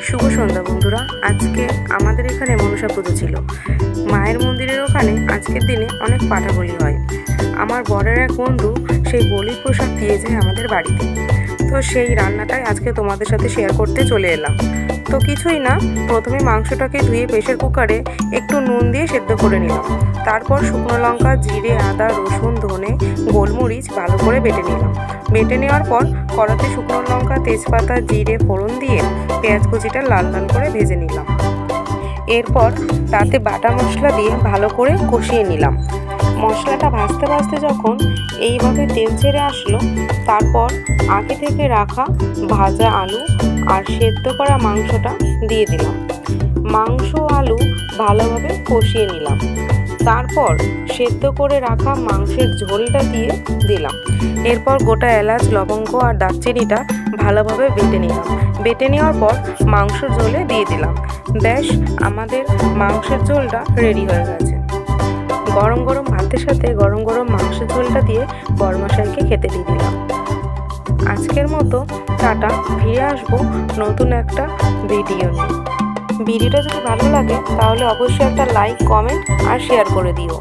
শুভ সন্ধ্যা বন্ধুরা। আজকে আমাদের এখানে মনসা পুজো ছিল। মায়ের মন্দিরের ওখানে আজকের দিনে অনেক পাঠা বলি হয়। আমার বরের এক বন্ধু সেই বলির প্রসাদ দিয়ে যায় আমাদের বাড়িতে। তো সেই রান্নাটাই আজকে তোমাদের সাথে শেয়ার করতে চলে এলাম। তো কিছুই না, প্রথমে মাংসটাকে ধুয়ে প্রেসার কুকারে একটু নুন দিয়ে সেদ্ধ করে নিলাম। তারপর শুকনো লঙ্কা, জিরে, আদা, রসুন, ধনে, গোলমরিচ ভালো করে বেটে নিলাম। বেটে নেওয়ার পর কড়াতে শুকনো লঙ্কা, তেজপাতা, জিরে ফোড়ন দিয়ে পেঁয়াজ কুচিটা লাল লাল করে ভেজে নিলাম। এরপর তাতে বাটা মশলা দিয়ে ভালো করে কষিয়ে নিলাম। মশলাটা ভাজতে ভাজতে যখন এইভাবে তেল ছেড়ে আসলো, তারপর আগে থেকে রাখা ভাজা আলু আর সেদ্ধ করা মাংসটা দিয়ে দিলাম। মাংস আলু ভালোভাবে কষিয়ে নিলাম। তারপর সেদ্ধ করে রাখা মাংসের ঝোলটা দিয়ে দিলাম। এরপর গোটা এলাচ, লবঙ্গ আর দারচিনিটা ভালোভাবে বেটে নিলাম। বেটে নেওয়ার পর মাংসের ঝোলে দিয়ে দিলাম। ব্যাস, আমাদের মাংসের ঝোলটা রেডি হয়ে গেছে। গরম গরম ভাতের সাথে গরম গরম মাংসের ঝোলটা দিয়ে বরমশাইকে খেতে দিয়ে দিলাম। আজকের মতো টাটা, ফিরে আসবো নতুন একটা ভিডিও নিয়ে। ভিডিওটা যদি ভালো লাগে তাহলে অবশ্যই একটা লাইক, কমেন্ট আর শেয়ার করে দিও।